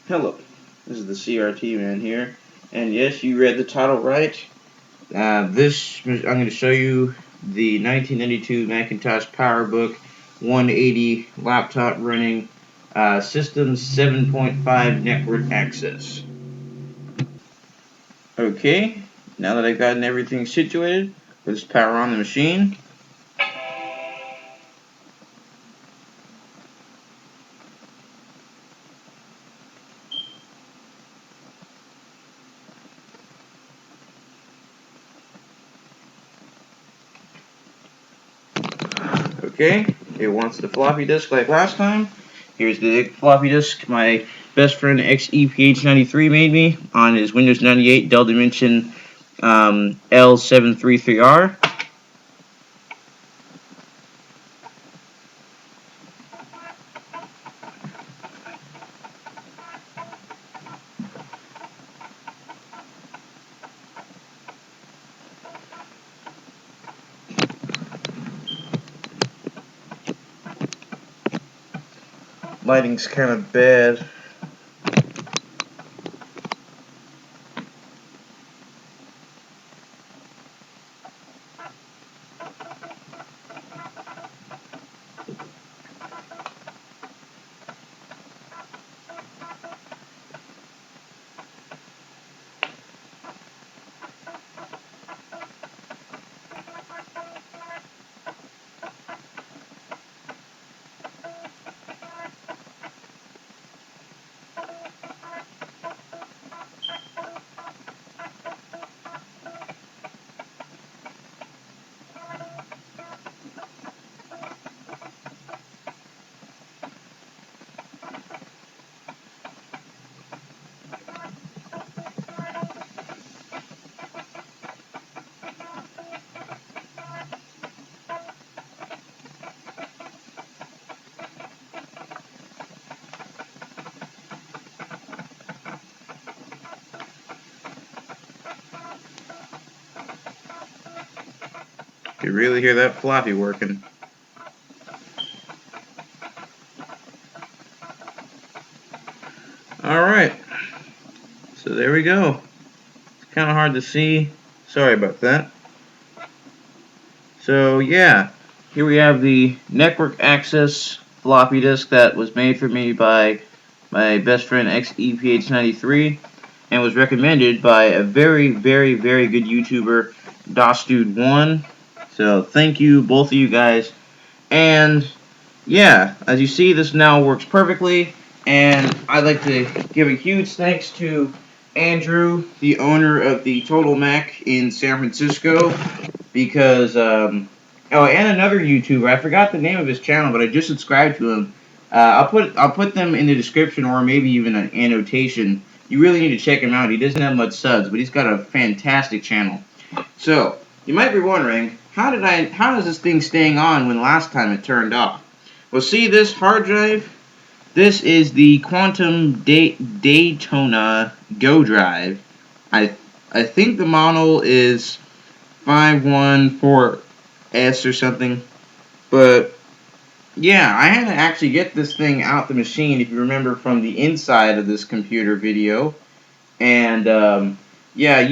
Hello, this is the CRT man here, and yes, you read the title right. I'm going to show you the 1992 Macintosh PowerBook 180 laptop running System 7.5 network access. Okay, now that I've gotten everything situated, let's power on the machine. Okay, it wants the floppy disk like last time. Here's the floppy disk my best friend XEPH93 made me on his Windows 98 Dell Dimension L733R. Lighting's kind of bad. You really hear that floppy working. Alright, so there we go. It's kind of hard to see. Sorry about that. So yeah, here we have the network access floppy disk that was made for me by my best friend XEPH93 and was recommended by a very good YouTuber, DOSDude1. So thank you, both of you guys. And yeah, as you see, this now works perfectly. And I'd like to give a huge thanks to Andrew, the owner of the Total Mac in San Francisco, because oh, and another YouTuber. I forgot the name of his channel, but I just subscribed to him. I'll put them in the description or maybe even an annotation. You really need to check him out. He doesn't have much subs, but he's got a fantastic channel. So you might be wondering, how is this thing staying on when last time it turned off? Well, see this hard drive? This is the Quantum Daytona Go drive. I think the model is 514S or something. But yeah, I had to actually get this thing out the machine, if you remember from the inside of this computer video. And yeah, I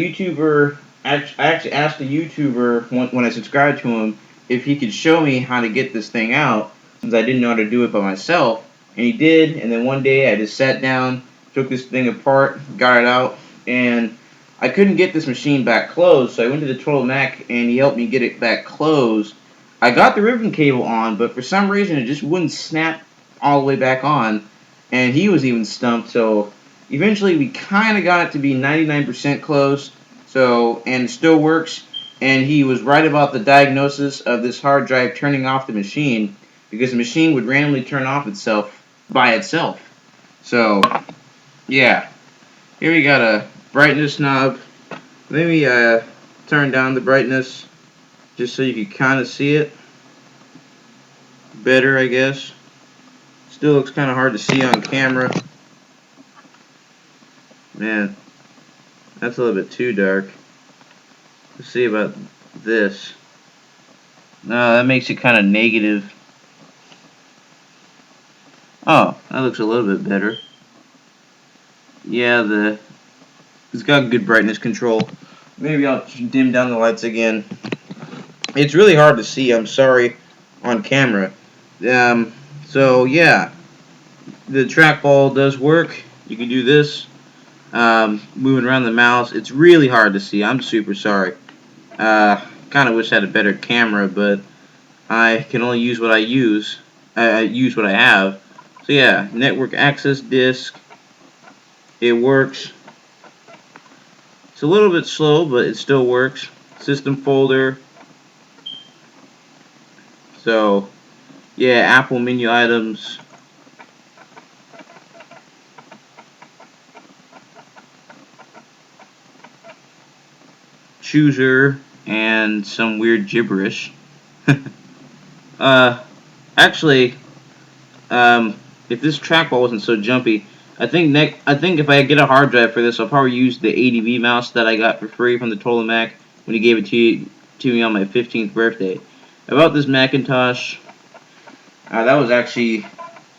actually asked the YouTuber when I subscribed to him if he could show me how to get this thing out, since I didn't know how to do it by myself. And he did, and then one day I just sat down, took this thing apart, got it out, and I couldn't get this machine back closed, so I went to the Total Mac and he helped me get it back closed. I got the ribbon cable on, but for some reason it just wouldn't snap all the way back on, and he was even stumped, so eventually we kind of got it to be 99% closed, so, and it still works, and he was right about the diagnosis of this hard drive turning off the machine, because the machine would randomly turn off itself by itself. So, yeah, here we got a brightness knob. Maybe turn down the brightness just so you can kind of see it better, I guess. Still looks kind of hard to see on camera. Man, that's a little bit too dark. Let's see about this. No, that makes it kind of negative. Oh, that looks a little bit better. yeah, it's got good brightness control. Maybe I'll dim down the lights again. It's really hard to see, I'm sorry, on camera. So yeah, the trackball does work. You can do this, moving around the mouse. It's really hard to see. I'm super sorry. Kind of wish I had a better camera, but I can only use what I use. I use what I have. So yeah, network access disk. It works. It's a little bit slow, but it still works. System folder. So yeah, Apple menu items. Chooser and some weird gibberish. uh, Actually, if this trackball wasn't so jumpy, I think if I get a hard drive for this, I'll probably use the ADV mouse that I got for free from the Total Mac when he gave it to me on my 15th birthday. About this Macintosh, that was actually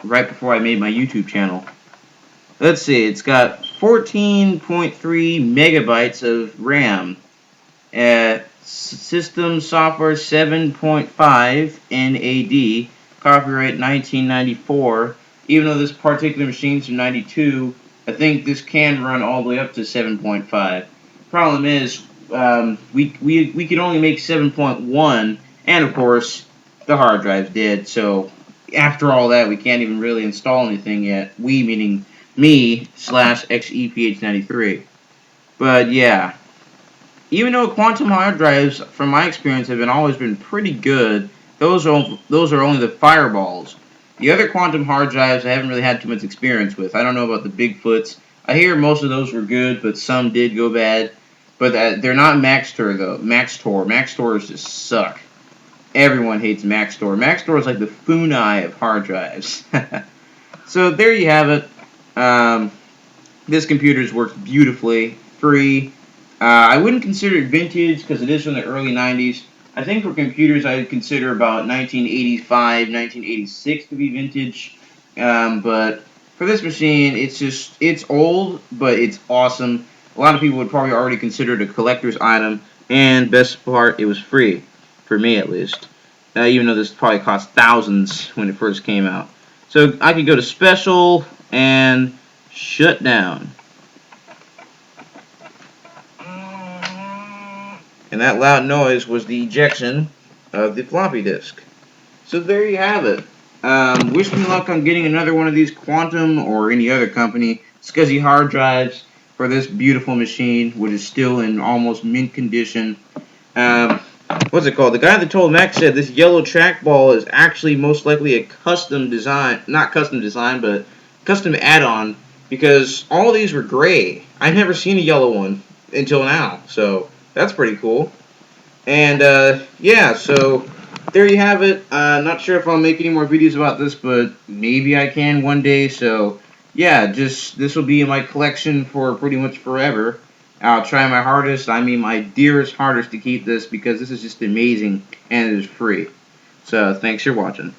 right before I made my YouTube channel. Let's see, it's got 14.3 megabytes of RAM. System software 7.5 NAD, copyright 1994. Even though this particular machine's from 92, I think this can run all the way up to 7.5. Problem is, we could only make 7.1, and of course, the hard drive's dead, so after all that, we can't even really install anything yet. We, meaning me, slash XEPH93. But yeah, even though quantum hard drives, from my experience, have always been pretty good, those are only the fireballs. The other quantum hard drives I haven't really had too much experience with. I don't know about the Bigfoots. I hear most of those were good, but some did go bad. But they're not Maxtor though. Maxtors just suck. Everyone hates Maxtor. Maxtor is like the Funai of hard drives. So there you have it. This computer works beautifully, free. I wouldn't consider it vintage because it is from the early 90s. I think for computers I would consider about 1985, 1986 to be vintage. But for this machine, it's old, but it's awesome. A lot of people would probably already consider it a collector's item. And best part, it was free. For me, at least. Even though this probably cost thousands when it first came out. So I could go to special and shut down. And that loud noise was the ejection of the floppy disk. So there you have it. Wish me luck on getting another one of these Quantum or any other company SCSI hard drives for this beautiful machine, which is still in almost mint condition. What's it called? The guy that told Max said this yellow trackball is actually most likely a custom design, not custom design, but custom add-on, because all these were gray. I've never seen a yellow one until now, so that's pretty cool. And yeah, so there you have it. Not sure if I'll make any more videos about this, but maybe I can one day. So yeah, just this will be in my collection for pretty much forever. I'll try my hardest, I mean my dearest hardest, to keep this because this is just amazing and it is free. So thanks for watching.